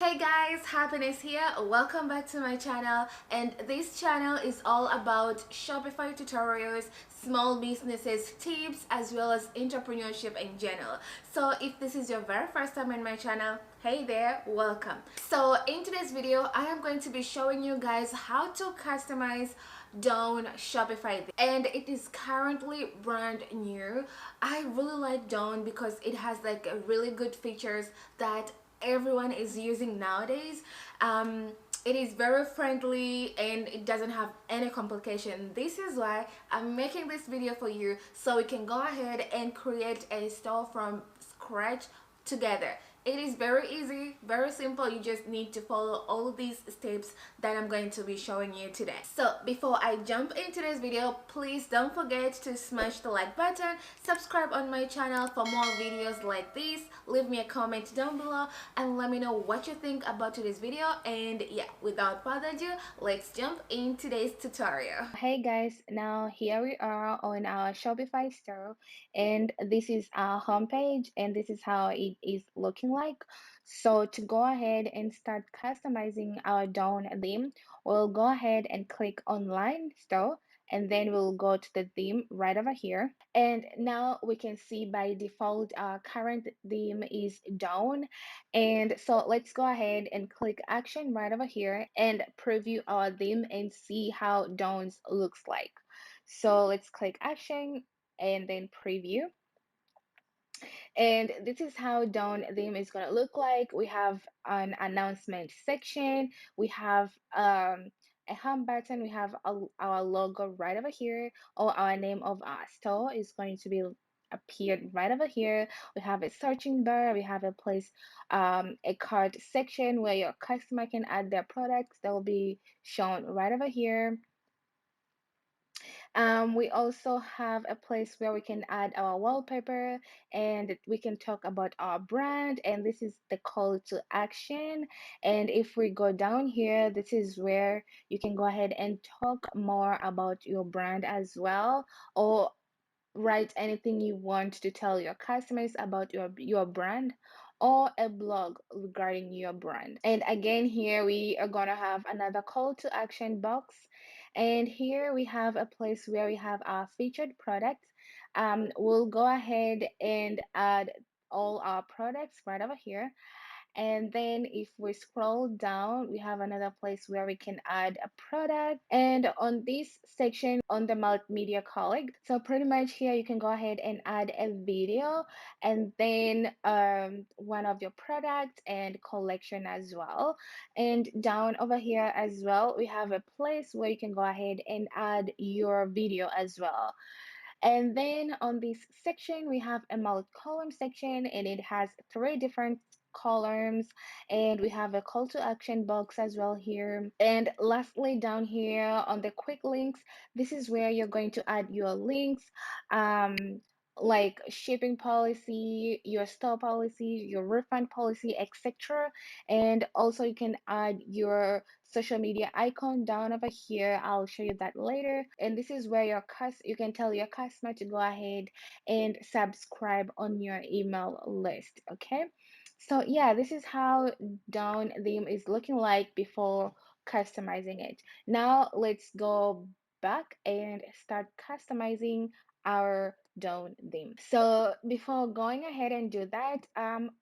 Hey guys, Happiness here. Welcome back to my channel, and this channel is all about Shopify tutorials, small businesses tips, as well as entrepreneurship in general. So if this is your very first time in my channel, hey there, welcome. So in today's video, I am going to be showing you guys how to customize Dawn Shopify, and it is currently brand new. I really like Dawn because it has like a really good features that everyone is using nowadays. It is very friendly and it doesn't have any complication. This is why I'm making this video for you, so we can go ahead and create a store from scratch together. It is very easy, very simple. You just need to follow all these steps that I'm going to be showing you today. So before I jump into this video, please don't forget to smash the like button, subscribe on my channel for more videos like this, leave me a comment down below and let me know what you think about today's video. And yeah, without further ado, let's jump in today's tutorial. Hey guys, now here we are on our Shopify store, and this is our homepage, and this is how it is looking like. So to go ahead and start customizing our Dawn theme, we'll go ahead and click online store, and then we'll go to the theme right over here. And now we can see by default our current theme is Dawn. And so let's go ahead and click action right over here and preview our theme and see how Dawn's looks like. So let's click action and then preview. And this is how Dawn theme is going to look like. We have an announcement section, we have a home button, we have our logo right over here, or our name of our store is going to be appeared right over here. We have a searching bar, we have a place, a cart section where your customer can add their products that will be shown right over here. We also have a place where we can add our wallpaper, and we can talk about our brand, and this is the call to action. And if we go down here, this is where you can go ahead and talk more about your brand as well, or write anything you want to tell your customers about your brand, or a blog regarding your brand. And again, here we are going to have another call to action box, and here we have a place where we have our featured products. We'll go ahead and add all our products right over here. And then if we scroll down, we have another place where we can add a product. And on this section, on the multimedia colleague, so pretty much here you can go ahead and add a video, and then one of your products and collection as well. And down over here as well, we have a place where you can go ahead and add your video as well. And then on this section, we have a multi-column section, and it has three different columns, and we have a call to action box as well here. And lastly, down here on the quick links, this is where you're going to add your links, um, like shipping policy, your store policy, your refund policy, etc. And also you can add your social media icon down over here. I'll show you that later. And this is where you can tell your customer to go ahead and subscribe on your email list. Okay, so yeah, this is how Dawn theme is looking like before customizing it. Now let's go back and start customizing our Dawn theme. So before going ahead and do that,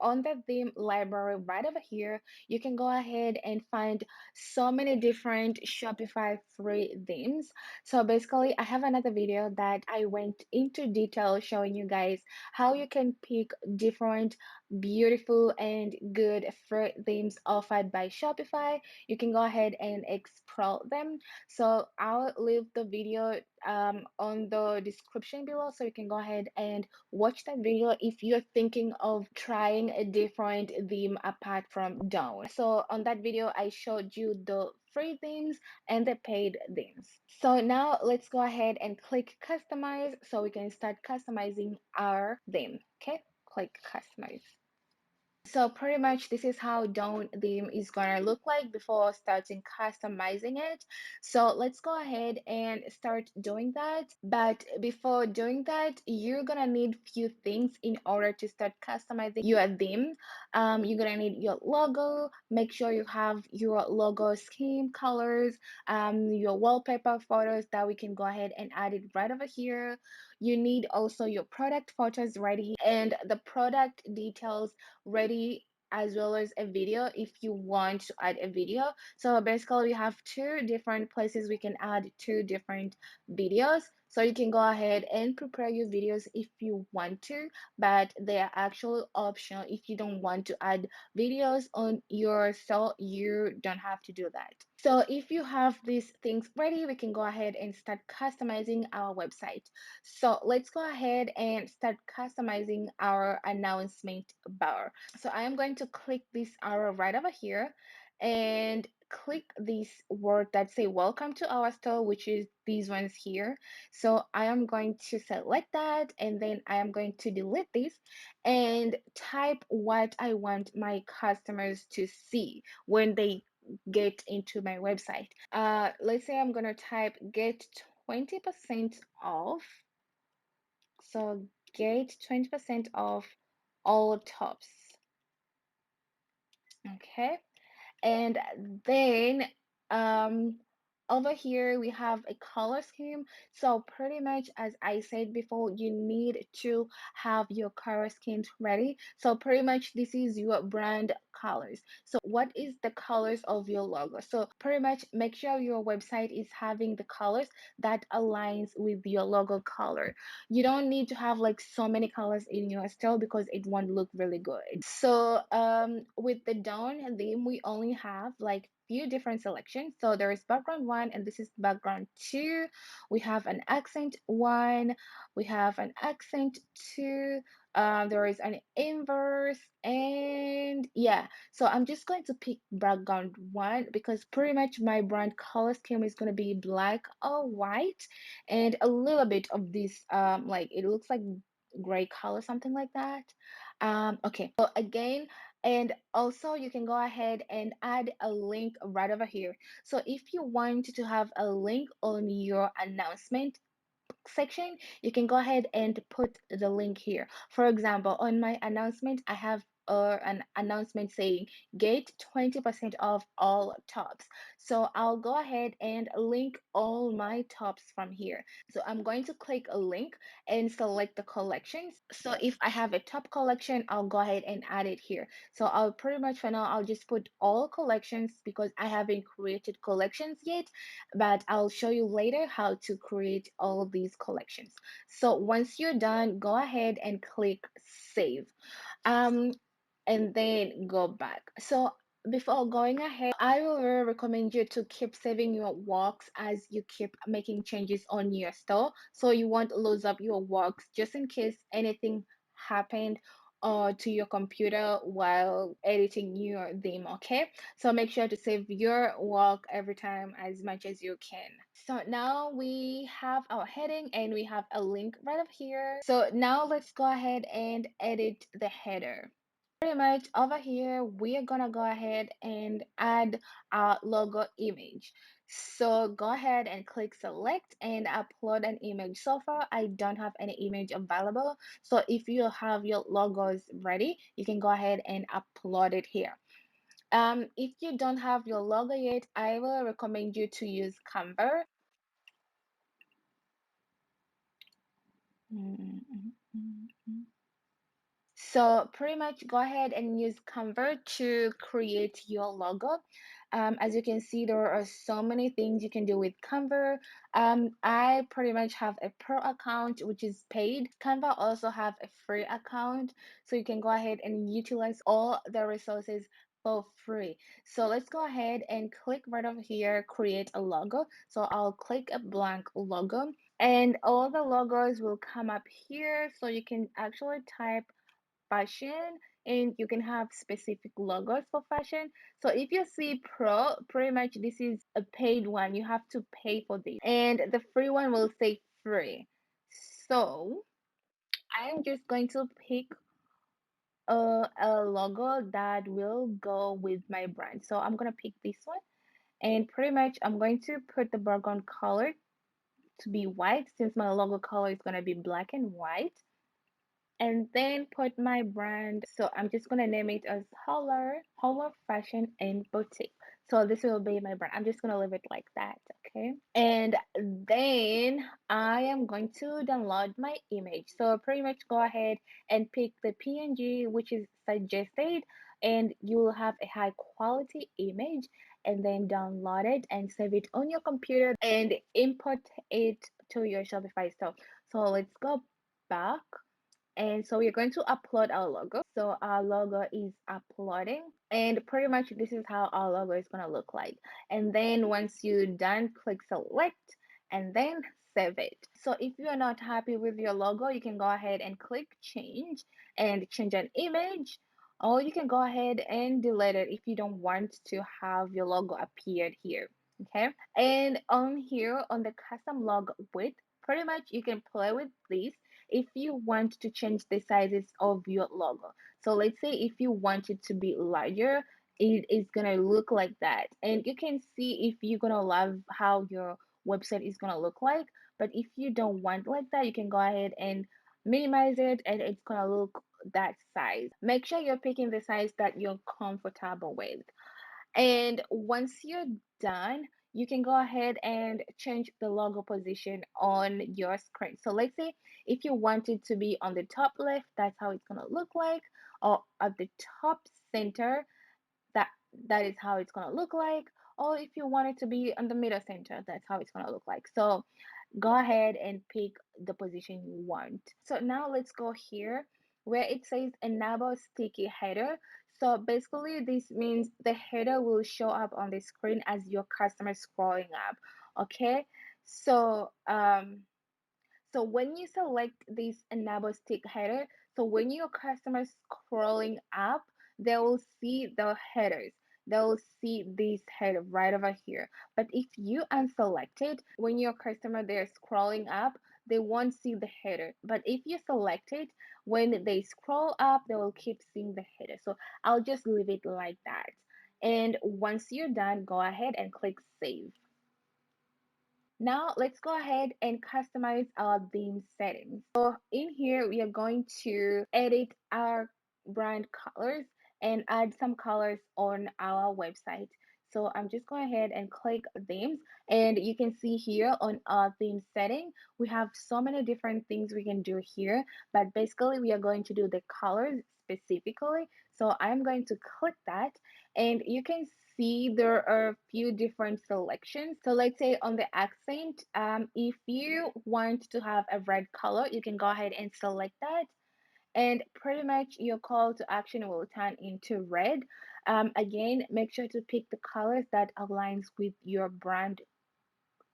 on the theme library right over here, you can go ahead and find so many different Shopify free themes. So basically, I have another video that I went into detail showing you guys how you can pick different beautiful and good free themes offered by Shopify. You can go ahead and explore them. So I'll leave the video on the description below, so you can go ahead and watch that video if you're thinking of trying a different theme apart from Dawn. So on that video, I showed you the free themes and the paid themes. So now let's go ahead and click customize so we can start customizing our theme. Okay, click customize. So pretty much this is how Dawn theme is gonna look like before starting customizing it. So let's go ahead and start doing that. But before doing that, you're gonna need few things in order to start customizing your theme. You're gonna need your logo. Make sure you have your logo scheme, colors, your wallpaper photos that we can go ahead and add it right over here. You need also your product photos ready and the product details ready, as well as a video if you want to add a video. So basically we have two different places we can add two different videos. So you can go ahead and prepare your videos if you want to, but they are actually optional. If you don't want to add videos on your store, you don't have to do that. So if you have these things ready, we can go ahead and start customizing our website. So let's go ahead and start customizing our announcement bar. So I am going to click this arrow right over here and click this word that say welcome to our store, which is these ones here. So I am going to select that and then I am going to delete this and type what I want my customers to see when they get into my website. Let's say I'm gonna type get 20% off. So get 20% off all tops. Okay. And then um, over here we have a color scheme. So pretty much as I said before, you need to have your color schemes ready. So pretty much this is your brand colors. So what is the colors of your logo? So pretty much make sure your website is having the colors that aligns with your logo color. You don't need to have like so many colors in your store because it won't look really good. So with the Dawn theme, we only have like few different selections. So there is background one, and this is background two. We have an accent one. We have an accent two. There is an inverse, and yeah. So I'm just going to pick background one because pretty much my brand color scheme is going to be black or white, and a little bit of this like it looks like gray color, something like that. Okay, so again, and also you can go ahead and add a link right over here. So if you want to have a link on your announcement section, you can go ahead and put the link here. For example, on my announcement, I have an announcement saying get 20% off all tops. So I'll go ahead and link all my tops from here. So I'm going to click a link and select the collections. So if I have a top collection, I'll go ahead and add it here. So I'll pretty much for now, I'll just put all collections because I haven't created collections yet, but I'll show you later how to create all of these collections. So once you're done, go ahead and click save. Um, and then go back. So before going ahead, I will really recommend you to keep saving your works as you keep making changes on your store. So you won't lose up your works just in case anything happened to your computer while editing your theme, okay? So make sure to save your work every time as much as you can. So now we have our heading and we have a link right up here. So now let's go ahead and edit the header. Pretty much over here, we are gonna go ahead and add our logo image. So go ahead and click select and upload an image. So far, I don't have any image available. So if you have your logos ready, you can go ahead and upload it here. If you don't have your logo yet, I will recommend you to use Canva. Mm, mm, mm, mm. So pretty much go ahead and use Canva to create your logo. As you can see, there are so many things you can do with Canva. I pretty much have a pro account, which is paid. Canva also have a free account, so you can go ahead and utilize all the resources for free. So let's go ahead and click right over here, create a logo. So I'll click a blank logo and all the logos will come up here. So you can actually type fashion and you can have specific logos for fashion. So if you see pro, pretty much this is a paid one. You have to pay for this. And the free one will say free. So I am just going to pick a logo that will go with my brand. So I'm gonna pick this one, and pretty much I'm going to put the background color to be white since my logo color is gonna be black and white, and then put my brand. So I'm just gonna name it as Holler Fashion and Boutique. So this will be my brand. I'm just gonna leave it like that, okay? And then I am going to download my image. So pretty much go ahead and pick the PNG which is suggested, and you will have a high quality image, and then download it and save it on your computer and import it to your Shopify store. So let's go back, and so we're going to upload our logo. So our logo is uploading, and pretty much this is how our logo is going to look like. And then once you're done, click select and then save it. So if you are not happy with your logo, you can go ahead and click change and change an image, or you can go ahead and delete it if you don't want to have your logo appeared here. Okay, and on here on the custom logo width, pretty much you can play with this if you want to change the sizes of your logo. So let's say if you want it to be larger, it is gonna look like that. And you can see if you're gonna love how your website is gonna look like. But if you don't want like that, you can go ahead and minimize it and it's gonna look that size. Make sure you're picking the size that you're comfortable with. And once you're done, you can go ahead and change the logo position on your screen. So let's say if you want it to be on the top left, that's how it's gonna look like, or at the top center, that that is how it's gonna look like, or if you want it to be on the middle center, that's how it's gonna look like. So go ahead and pick the position you want. So now let's go here where it says enable sticky header. So basically this means the header will show up on the screen as your customer scrolling up. Okay, so so when you select this enable stick header, so when your customer is scrolling up, they will see the headers. They'll see this header right over here. But if you unselect it, when your customer they're scrolling up, they won't see the header. But if you select it, when they scroll up, they will keep seeing the header. So I'll just leave it like that. And once you're done, go ahead and click save. Now let's go ahead and customize our theme settings. So in here, we are going to edit our brand colors and add some colors on our website. So I'm just going ahead and click themes, and you can see here on our theme setting, we have so many different things we can do here, but basically we are going to do the colors specifically. So I'm going to click that, and you can see there are a few different selections. So let's say on the accent, if you want to have a red color, you can go ahead and select that. And pretty much your call to action will turn into red. Again, make sure to pick the colors that aligns with your brand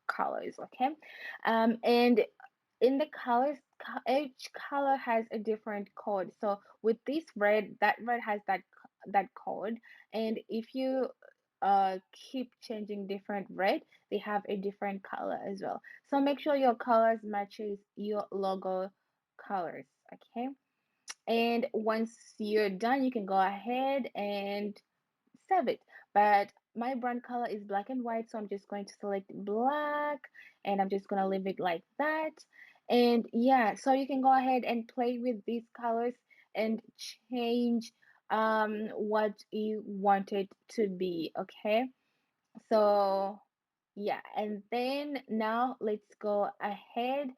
colors, okay? And in the colors, each color has a different code. So with this red, that red has that code, and if you keep changing different red, they have a different color as well. So make sure your colors matches your logo colors, okay? And once you're done, you can go ahead and save it. But my brand color is black and white, so I'm just going to select black, and I'm just going to leave it like that. And yeah, so you can go ahead and play with these colors and change what you want it to be, okay? So yeah, and then now let's go ahead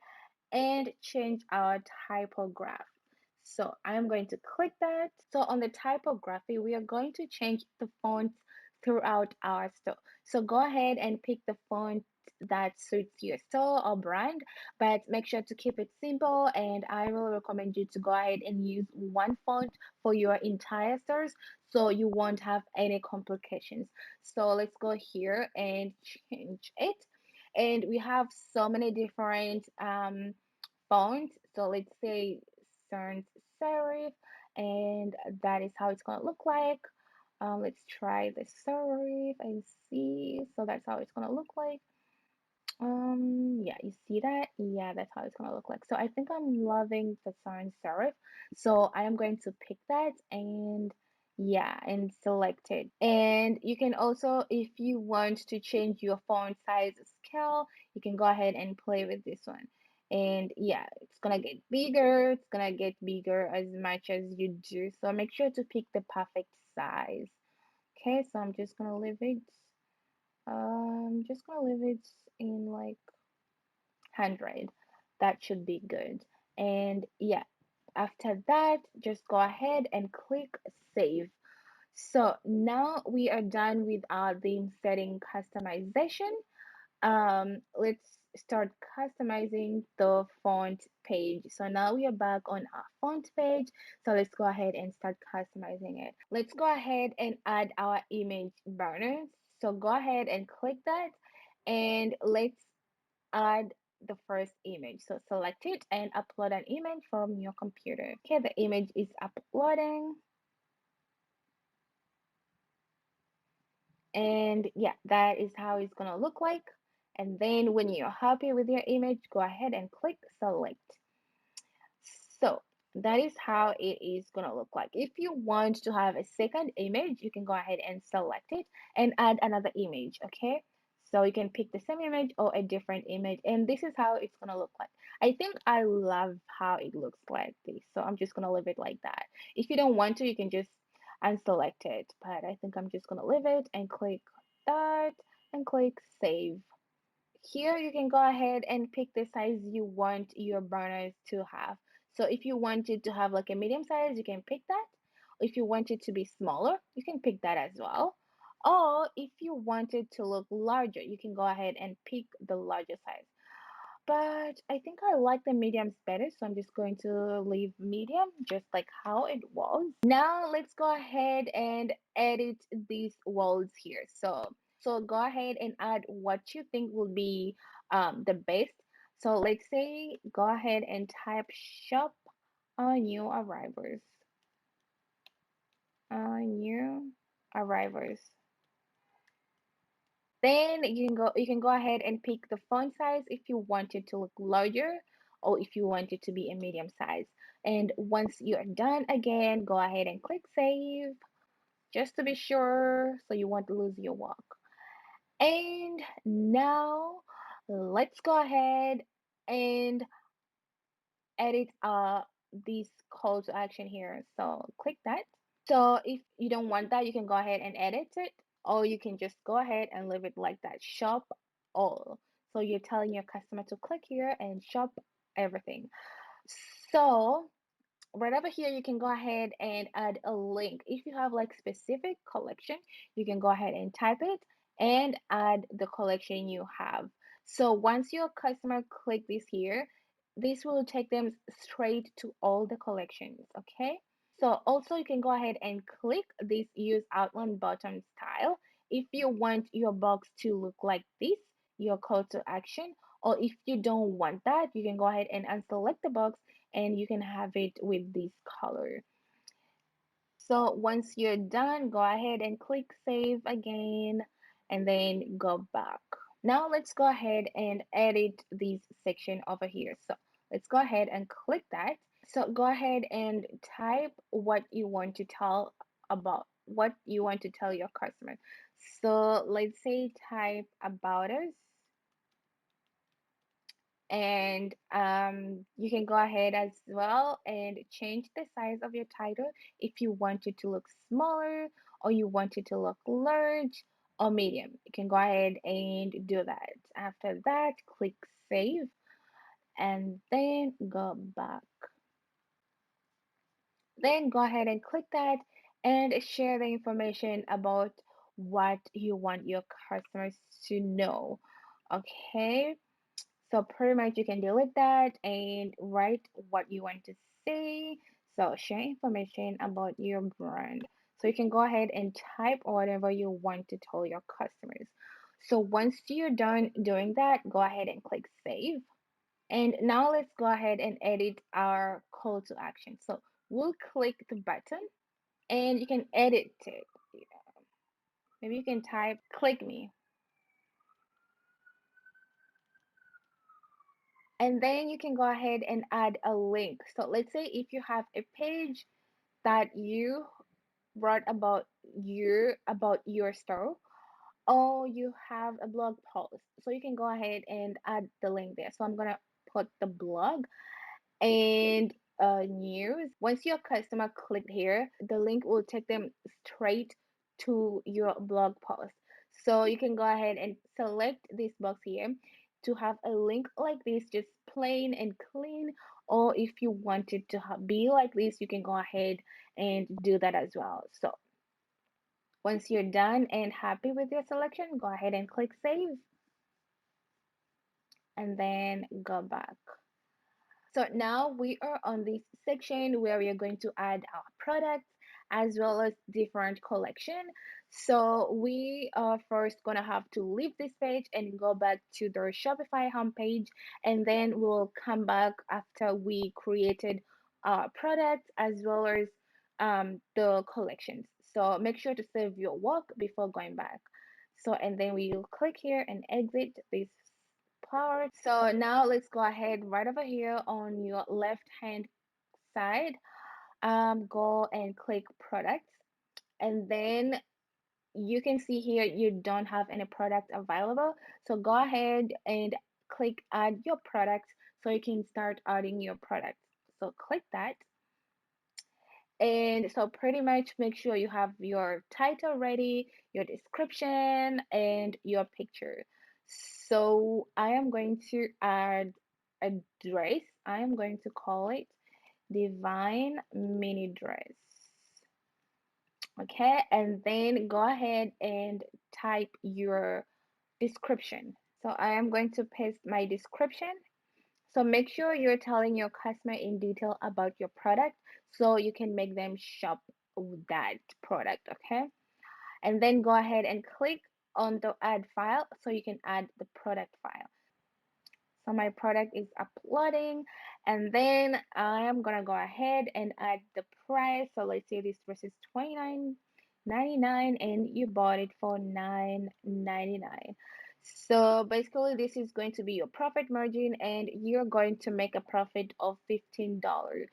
and change our typograph. So I'm going to click that. So on the typography, we are going to change the fonts throughout our store. So go ahead and pick the font that suits your store or brand, but make sure to keep it simple. And I will recommend you to go ahead and use one font for your entire stores so you won't have any complications. So let's go here and change it. And we have so many different font. So let's say sans serif, and that is how it's gonna look like. Let's try the serif and see. So that's how it's gonna look like. Yeah, you see that? Yeah, that's how it's gonna look like. So I think I'm loving the sans serif. So I am going to pick that and yeah, and select it. And you can also, if you want to change your font size scale, you can go ahead and play with this one. And yeah, it's gonna get bigger. It's gonna get bigger as much as you do. So make sure to pick the perfect size. Okay, so I'm just gonna leave it. Just gonna leave it in like 100. That should be good. And yeah, after that, just go ahead and click save. So now we are done with our theme setting customization. Let's start customizing the font page. So now we are back on our font page. So let's go ahead and start customizing it. Let's go ahead and add our image banner. So go ahead and click that and let's add the first image. So select it and upload an image from your computer. Okay, the image is uploading. And yeah, that is how it's gonna look like. And then when you're happy with your image, go ahead and click select. So that is how it is gonna look like. If you want to have a second image, you can go ahead and select it and add another image, okay? So you can pick the same image or a different image, and this is how it's gonna look like. I think I love how it looks like this, so I'm just gonna leave it like that. If you don't want to, you can just unselect it, but I think I'm just gonna leave it and click that and click save. Here you can go ahead and pick the size you want your burners to have. So if you want it to have like a medium size, you can pick that. If you want it to be smaller, you can pick that as well. Or if you want it to look larger, you can go ahead and pick the larger size. But I think I like the mediums better, so I'm just going to leave medium just like how it was. Now let's go ahead and edit these walls here. So go ahead and add what you think will be the best. So let's say go ahead and type shop on new arrivals. New arrivals. Then you can go ahead and pick the font size if you want it to look larger or if you want it to be a medium size. And once you're done again, go ahead and click save just to be sure so you won't lose your work. And now let's go ahead and edit this call to action here. So click that. So if you don't want that, you can go ahead and edit it, or you can just go ahead and leave it like that. Shop all. So you're telling your customer to click here and shop everything. So right over here, you can go ahead and add a link. If you have like specific collection, you can go ahead and type it and add the collection you have. So once your customer click this here, this will take them straight to all the collections, okay? So also you can go ahead and click this use outline button style if you want your box to look like this, your call to action, or if you don't want that, you can go ahead and unselect the box and you can have it with this color. So once you're done, go ahead and click save again and then go back. Now let's go ahead and edit this section over here. So let's go ahead and click that. So go ahead and type what you want to tell about what you want to tell your customer. So let's say type about us and you can go ahead as well and change the size of your title if you want it to look smaller or you want it to look large or medium. You can go ahead and do that. After that, click save and then go back. Then go ahead and click that and share the information about what you want your customers to know. Okay, so pretty much you can delete that and write what you want to say. So share information about your brand. So you can go ahead and type whatever you want to tell your customers. So once you're done doing that, go ahead and click save. And now let's go ahead and edit our call to action. So we'll click the button and you can edit it. Maybe you can type click me. And then you can go ahead and add a link. So let's say if you have a page that you wrote about your store, or you have a blog post, so you can go ahead and add the link there. So I'm gonna put the blog and news. Once your customer click here, the link will take them straight to your blog post. So you can go ahead and select this box here to have a link like this, just plain and clean. Or if you want it to be like this, you can go ahead and do that as well. So once you're done and happy with your selection, go ahead and click save and then go back. So now we are on this section where we are going to add our products as well as different collection. So we are first gonna have to leave this page and go back to the Shopify homepage, and then we'll come back after we created our products as well as the collections. So make sure to save your work before going back. So and then we'll click here and exit this part. So now let's go ahead right over here on your left hand side. Go and click products, and then you can see here you don't have any product available. So go ahead and click add your products so you can start adding your products. So click that. And so pretty much make sure you have your title ready, your description, and your picture. So I am going to add a dress. I am going to call it Divine Mini Dress. Okay, and then go ahead and type your description. So I am going to paste my description. So make sure you're telling your customer in detail about your product so you can make them shop that product, okay? And then go ahead and click on the add file so you can add the product file. So my product is uploading, and then I am gonna go ahead and add the price. So let's say this dress is $29.99 and you bought it for $9.99. So basically this is going to be your profit margin, and you're going to make a profit of $15.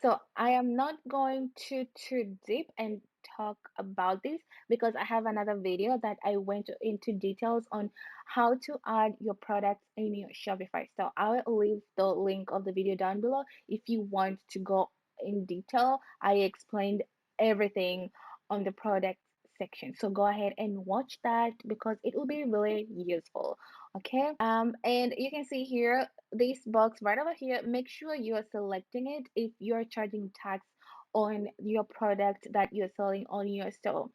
So I am not going to too deep and talk about this because I have another video that I went into details on how to add your products in your Shopify. So I'll leave the link of the video down below if you want to go in detail. I explained everything on the product section. So go ahead and watch that because it will be really useful. Okay. And you can see here this box right over here. Make sure you are selecting it if you're charging tax on your product that you're selling on your store.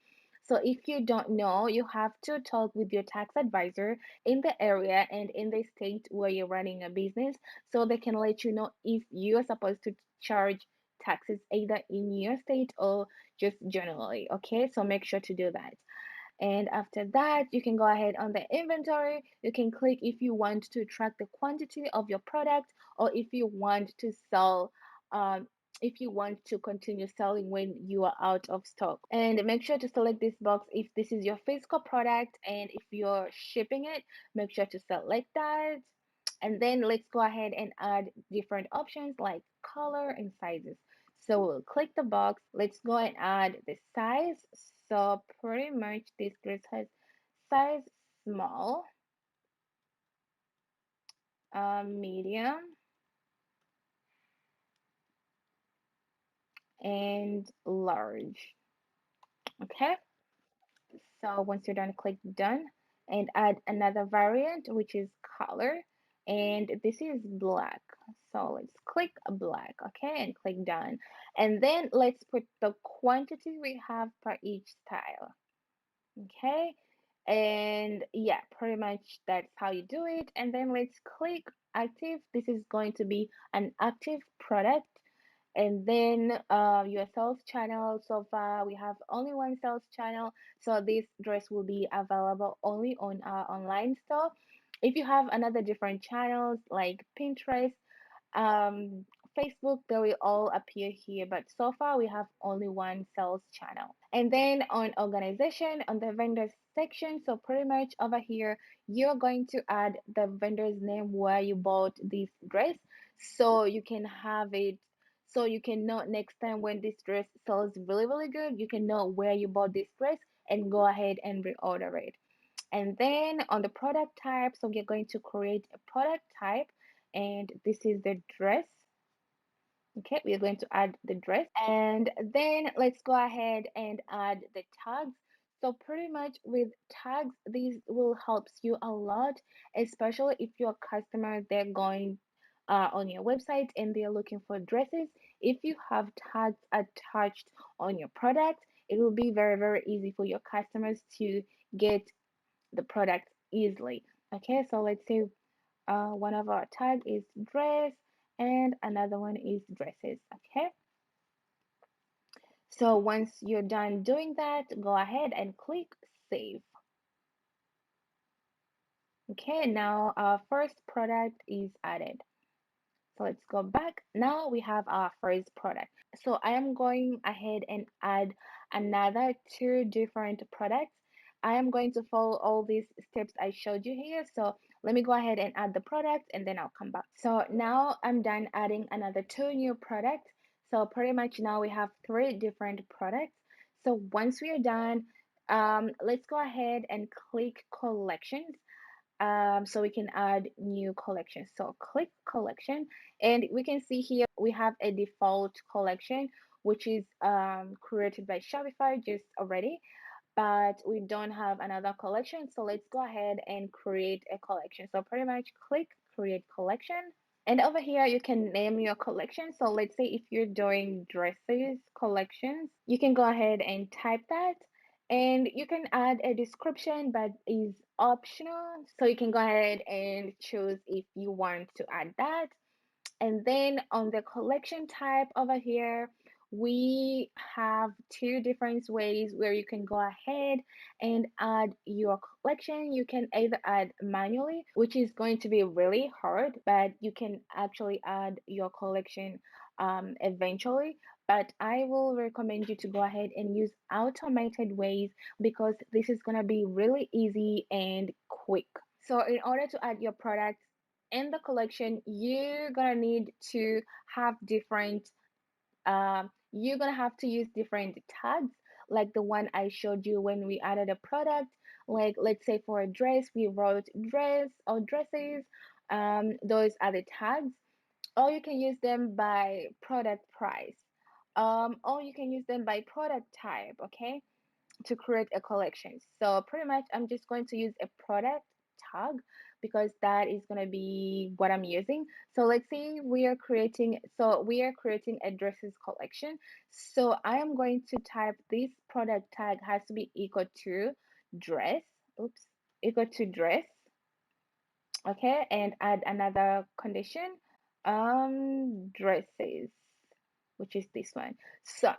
So if you don't know, you have to talk with your tax advisor in the area and in the state where you're running a business so they can let you know if you're supposed to charge taxes either in your state or just generally. Okay, so make sure to do that. And after that, you can go ahead on the inventory. You can click if you want to track the quantity of your product, or if you want to sell, if you want to continue selling when you are out of stock. And make sure to select this box if this is your physical product, and if you're shipping it, make sure to select that. And then let's go ahead and add different options like color and sizes. So we'll click the box. Let's go and add the size. So pretty much this dress has size small, medium, and large. Okay. So once you're done, click done and add another variant, which is color. And this is black. So let's click black, okay, and click done. And then let's put the quantity we have per each style, okay? And yeah, pretty much that's how you do it. And then let's click active. This is going to be an active product. And then your sales channel. So far we have only one sales channel, so this dress will be available only on our online store. If you have another different channels like Pinterest, um, Facebook, they will all appear here, but so far we have only one sales channel. And then on organization, on the vendors section, so pretty much over here, you're going to add the vendor's name where you bought this dress. so you can have it, so you can know next time when this dress sells really, really good, you can know where you bought this dress and go ahead and reorder it. And then on the product type, so we're going to create a product type, and this is the dress. Okay, we are going to add the dress, and then let's go ahead and add the tags. So pretty much with tags, these will help you a lot, especially if your customer they're going on your website and they're looking for dresses. If you have tags attached on your product, it will be very, very easy for your customers to get the product easily. Okay, so let's say one of our tag is dress and another one is dresses. Okay, so once you're done doing that, go ahead and click save. Okay, now our first product is added. So let's go back. Now we have our first product. So I am going ahead and add another two different products. I am going to follow all these steps I showed you here. So let me go ahead and add the product and then I'll come back. So now I'm done adding another two new products. So pretty much now we have three different products. So once we are done, let's go ahead and click collections, so we can add new collection. So click collection, and we can see here we have a default collection which is created by Shopify just already, but we don't have another collection. So let's go ahead and create a collection. So pretty much click create collection. And over here, you can name your collection. So let's say if you're doing dresses collections, you can go ahead and type that. And you can add a description, but is optional. So you can go ahead and choose if you want to add that. And then on the collection type over here, we have two different ways where you can go ahead and add your collection. You can either add manually, which is going to be really hard, but you can actually add your collection eventually. But I will recommend you to go ahead and use automated ways because this is going to be really easy and quick. So in order to add your product in the collection, you're gonna need to have different, you're gonna have to use different tags like the one I showed you when we added a product. Like let's say for a dress, we wrote dress or dresses. Those are the tags. Or you can use them by product price. Or you can use them by product type, okay? To create a collection. So pretty much I'm just going to use a product tag because that is going to be what I'm using. So let's say we are creating a dresses collection. So I am going to type this product tag has to be equal to dress. Oops, equal to dress. Okay, and add another condition. Dresses, which is this one. So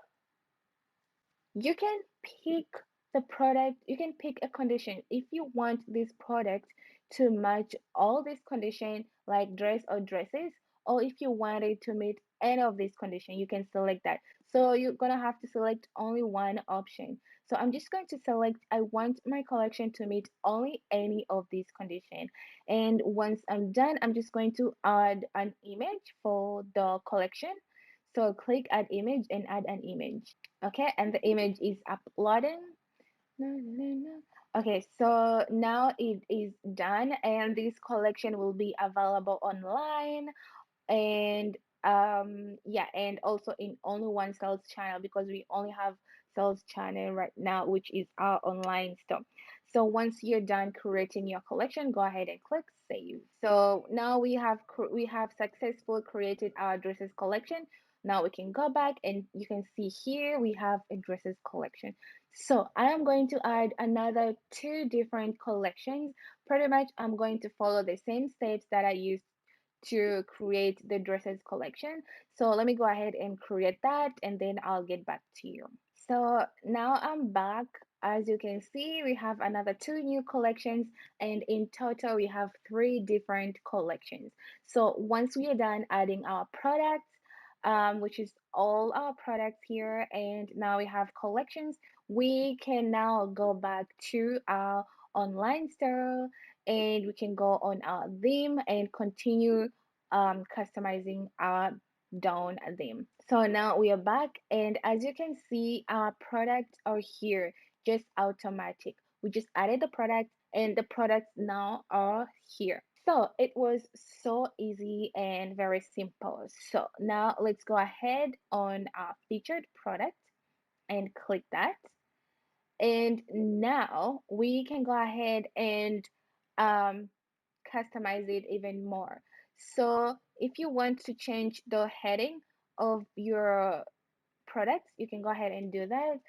you can pick the product, you can pick a condition if you want this product to match all these condition like dress or dresses, or if you want it to meet any of these condition, you can select that. So you're gonna have to select only one option. So I'm just going to select I want my collection to meet only any of these condition. And once I'm done, I'm just going to add an image for the collection. So click add image and add an image. Okay, and the image is uploading. No, no, no, no. Okay, so now it is done, and this collection will be available online, and yeah, and also in only one sales channel because we only have sales channel right now, which is our online store. So once you're done creating your collection, go ahead and click save. So now we have successfully created our dresses collection. Now we can go back and you can see here we have a dresses collection. So I am going to add another two different collections. Pretty much I'm going to follow the same steps that I used to create the dresses collection. So let me go ahead and create that and then I'll get back to you. So now I'm back. As you can see, we have another two new collections, and in total, we have three different collections. So once we are done adding our products, which is all our products here, and now we have collections, we can now go back to our online store and we can go on our theme and continue customizing our down theme. So now we are back, and as you can see, our products are here, just automatic. We just added the product, and the products now are here. So it was so easy and very simple. So now let's go ahead on our featured product and click that. And now we can go ahead and um, customize it even more. So if you want to change the heading of your products, you can go ahead and do that.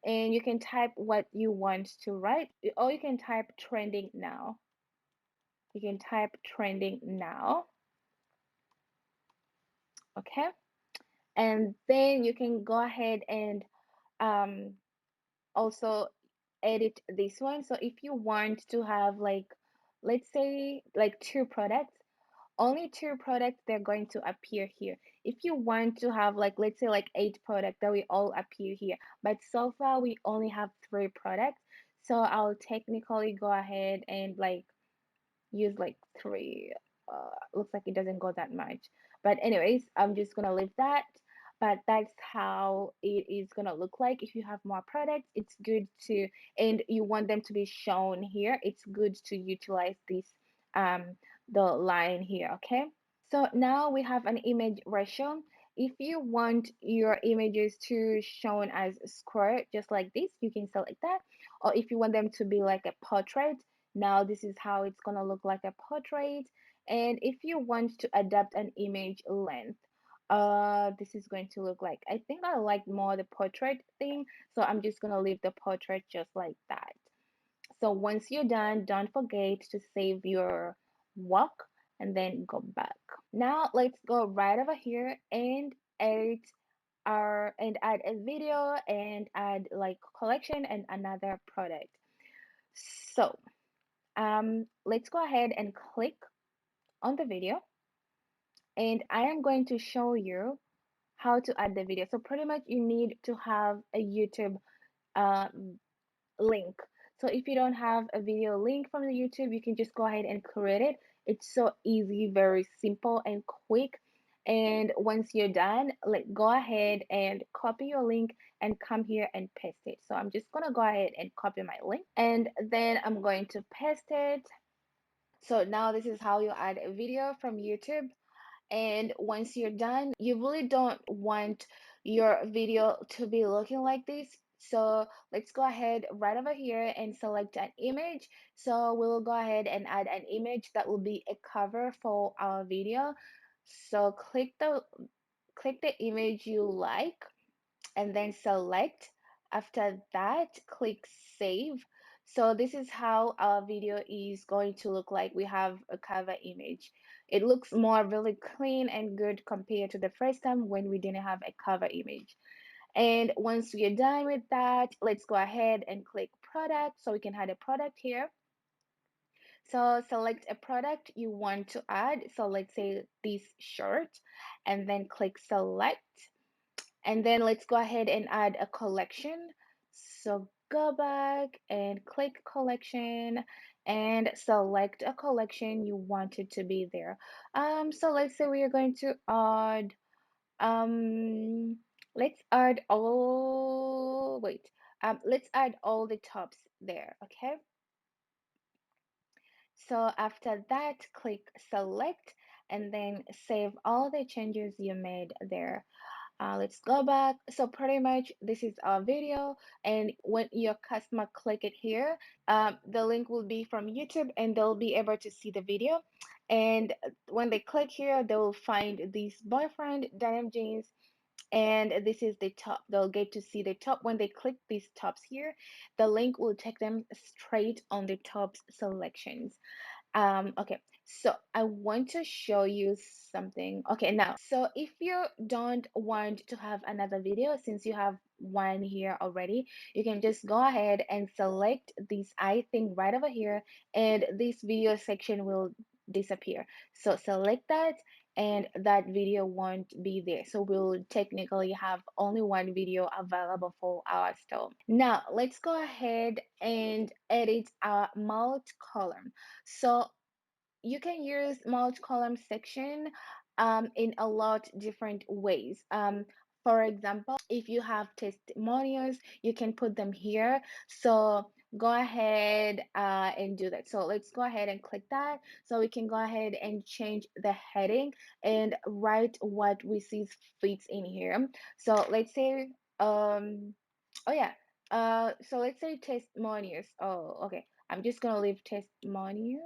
And you can type what you want to write, or you can type trending now. You can type trending now, okay? And then you can go ahead and um, also edit this one. So if you want to have like, let's say like two products, only two products they're going to appear here. If you want to have like, let's say like eight products, that will all appear here. But so far we only have three products. So I'll technically go ahead and like use like three. Looks like it doesn't go that much. But anyways, I'm just gonna leave that. But that's how it is gonna look like. If you have more products, it's good to, and you want them to be shown here, it's good to utilize this um the line here, okay? So now we have an image ratio. If you want your images to shown as square, just like this, you can select that. Or if you want them to be like a portrait, now this is how it's gonna look like a portrait. And if you want to adapt an image length, this is going to look like, I think I like more the portrait thing, so I'm just gonna leave the portrait just like that. So once you're done, don't forget to save your work and then go back. Now let's go right over here and edit our and add a video and add like collection and another product. So let's go ahead and click on the video, and I am going to show you how to add the video. So pretty much you need to have a YouTube uh, link. So if you don't have a video link from the YouTube, you can just go ahead and create it. It's so easy, very simple and quick. And once you're done, like go ahead and copy your link and come here and paste it. So I'm just gonna go ahead and copy my link, and then I'm going to paste it. So now this is how you add a video from YouTube. And once you're done, you really don't want your video to be looking like this. So let's go ahead right over here and select an image. So we'll go ahead and add an image that will be a cover for our video. So click the image you like and then select. After that, click save. So this is how our video is going to look like. We have a cover image. It looks more really clean and good compared to the first time when we didn't have a cover image. And once we're done with that, let's go ahead and click product so we can add a product here. So select a product you want to add. So let's say this shirt, and then click select. And then let's go ahead and add a collection. So go back and click collection and select a collection you want it to be there. So let's say we are going to add, um, let's add all the tops there, okay? So after that, click select and then save all the changes you made there. Let's go back. So pretty much this is our video, and when your customer click it here, the link will be from YouTube and they'll be able to see the video. And when they click here, they will find this boyfriend denim jeans, and this is the top. They'll get to see the top. When they click these tops here, the link will take them straight on the tops selections. Okay, so I want to show you something. Okay, now, so if you don't want to have another video, since you have one here already, you can just go ahead and select this eye thing right over here, and this video section will disappear. So select that, and that video won't be there. So we'll technically have only one video available for our store. Now, let's go ahead and edit our mouth column. So you can use multi-column section in a lot different ways. For example, if you have testimonials, you can put them here. So go ahead and do that. So let's go ahead and click that. So we can go ahead and change the heading and write what we see fits in here. So let's say, oh yeah, so let's say testimonials. Oh, okay. I'm just gonna leave testimonials.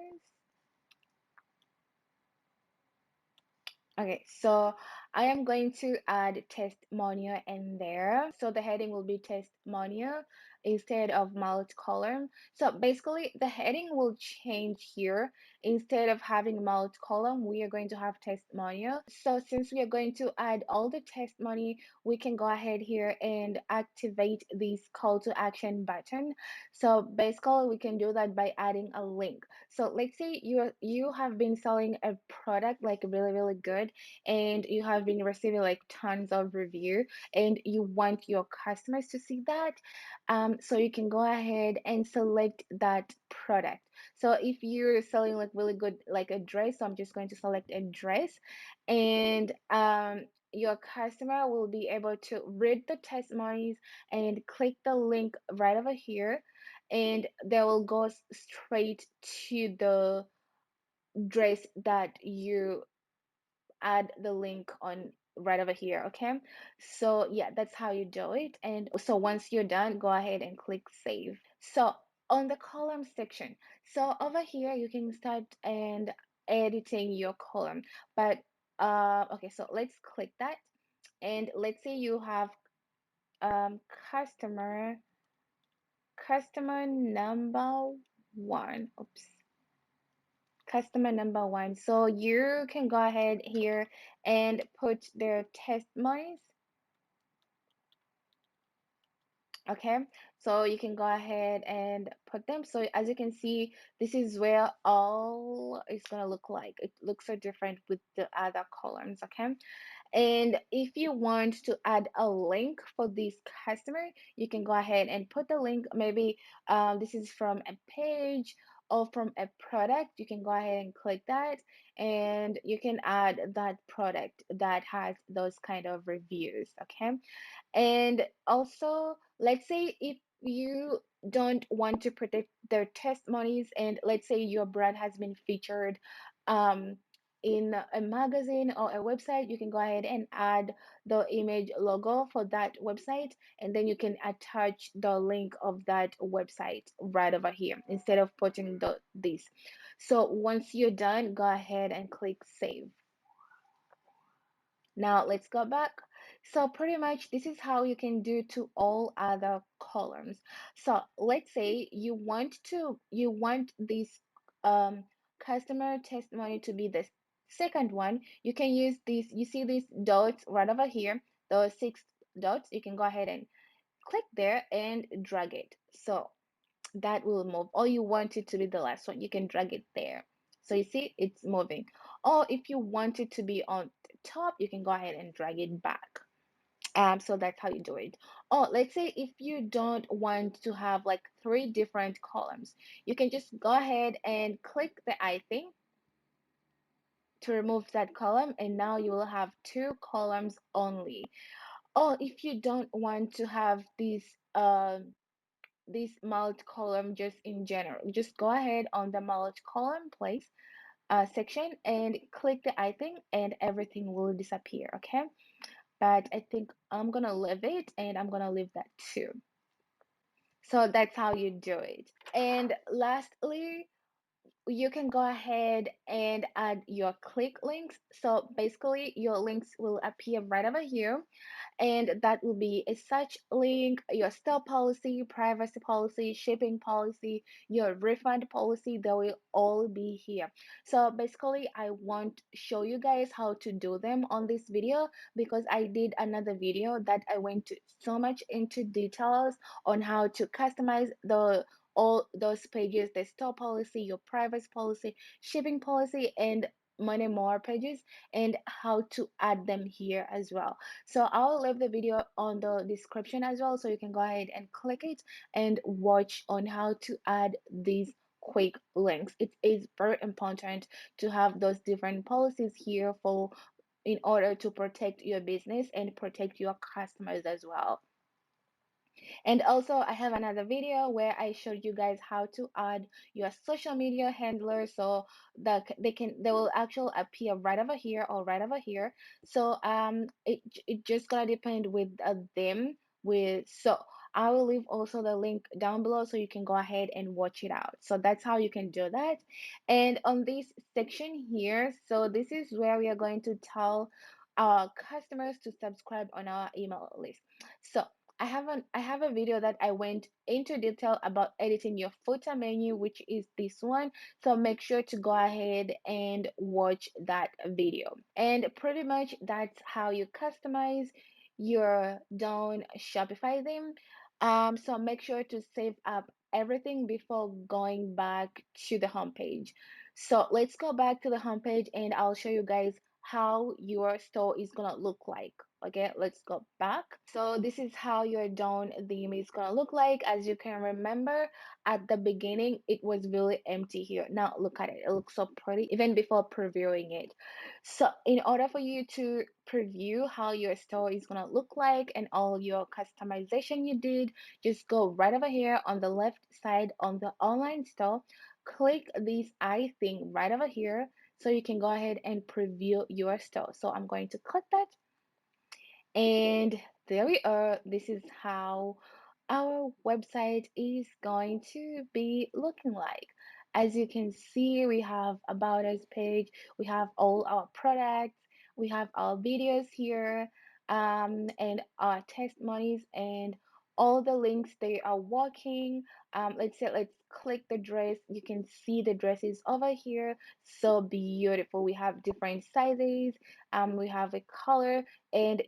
Okay, so I am going to add testimonial in there. So the heading will be testimonial instead of multi-column. So basically the heading will change here. Instead of having multi-column, we are going to have testimonial. So since we are going to add all the testimony, we can go ahead here and activate this call to action button. So basically we can do that by adding a link. So let's say you have been selling a product like really good, and you have been receiving like tons of review, and you want your customers to see that. So you can go ahead and select that product. So if you're selling like really good like a dress, so I'm just going to select a dress, and your customer will be able to read the testimonies and click the link right over here, and they will go straight to the dress that you add the link on right over here. Okay, so yeah, that's how you do it. And so once you're done, go ahead and click save. So on the column section, so over here you can start and editing your column. But okay, so let's click that, and let's say you have um customer customer number one. Oops. Customer number one. So you can go ahead here and put their testimonies. Okay, so you can go ahead and put them. So as you can see, this is where all is gonna look like. It looks so different with the other columns. Okay, and if you want to add a link for this customer, you can go ahead and put the link. Maybe this is from a page or from a product. You can go ahead and click that, and you can add that product that has those kind of reviews. Okay, and also, let's say if you don't want to protect their testimonies, and let's say your brand has been featured um, in a magazine or a website, you can go ahead and add the image logo for that website, and then you can attach the link of that website right over here instead of putting this. So once you're done, go ahead and click save. Now let's go back. So pretty much this is how you can do to all other columns. So let's say you want this customer testimony to be the second one. You can use this, you see these dots right over here, those six dots. You can go ahead and click there and drag it. So that will move. Or you want it to be the last one, you can drag it there. So you see it's moving. Or if you want it to be on the top, you can go ahead and drag it back. So that's how you do it. Or let's say if you don't want to have like three different columns, you can just go ahead and click the I thing to remove that column, and now you will have two columns only. Or if you don't want to have this multi-column just in general, just go ahead on the multi-column place section and click the I thing, and everything will disappear. Okay, but I think I'm gonna leave it, and I'm gonna leave that too. So that's how you do it. And lastly, you can go ahead and add your click links. So basically your links will appear right over here, and that will be a search link, your store policy, privacy policy, shipping policy, your refund policy. They will all be here. So basically I won't show you guys how to do them on this video, because I did another video that I went to so much into details on how to customize the all those pages, the store policy, your privacy policy, shipping policy, and many more pages, and how to add them here as well. So I'll leave the video on the description as well, so you can go ahead and click it and watch on how to add these quick links. It is very important to have those different policies here for in order to protect your business and protect your customers as well. And also, I have another video where I showed you guys how to add your social media handler so that they will actually appear right over here or right over here. So it just gonna depend with them with so I will leave also the link down below so you can go ahead and watch it out. So that's how you can do that. And on this section here, so this is where we are going to tell our customers to subscribe on our email list. So I have a video that I went into detail about editing your footer menu, which is this one. So make sure to go ahead and watch that video. And pretty much that's how you customize your Dawn Shopify theme. So make sure to save up everything before going back to the homepage. So let's go back to the homepage and I'll show you guys how your store is gonna look like. Okay, let's go back. So this is how your Dawn theme is gonna look like. As you can remember, at the beginning, it was really empty here. Now look at it. It looks so pretty even before previewing it. So in order for you to preview how your store is gonna look like and all your customization you did, just go right over here on the left side on the online store. Click this eye thing right over here so you can go ahead and preview your store. So I'm going to click that and there we are. This is how our website is going to be looking like. As you can see, we have about us page, we have all our products, we have our videos here, and our testimonies and all the links they are working. Let's say let's click the dress. You can see the dresses over here. So beautiful. We have different sizes. We have a color and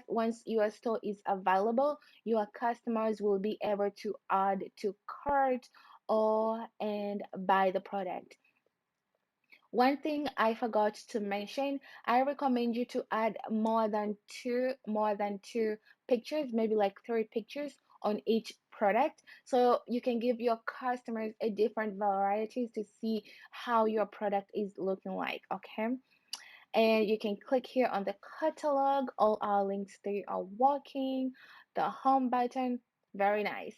once your store is available, your customers will be able to add to cart or and buy the product. One thing I forgot to mention, I recommend you to add more than two pictures, maybe like 3 pictures on each product, so you can give your customers a different varieties to see how your product is looking like. Okay, and you can click here on the catalog. All our links they are working. The home button, very nice.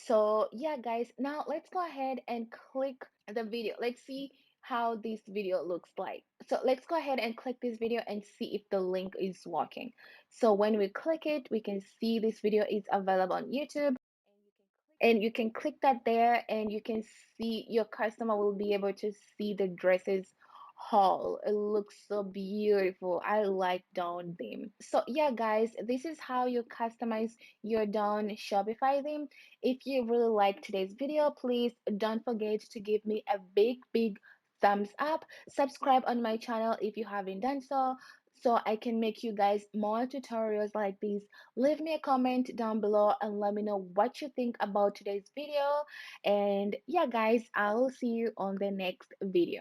So yeah guys, now let's go ahead and click the video. Let's see how this video looks like. So let's go ahead and click this video and see if the link is working. So when we click it, we can see this video is available on YouTube and you can click that there and you can see your customer will be able to see the dresses haul. It looks so beautiful. I like Dawn theme. So yeah guys, this is how you customize your Dawn Shopify theme. If you really like today's video, please don't forget to give me a big thumbs up. Subscribe on my channel if you haven't done so I can make you guys more tutorials like this. Leave me a comment down below and let me know what you think about today's video. And yeah guys, I will see you on the next video.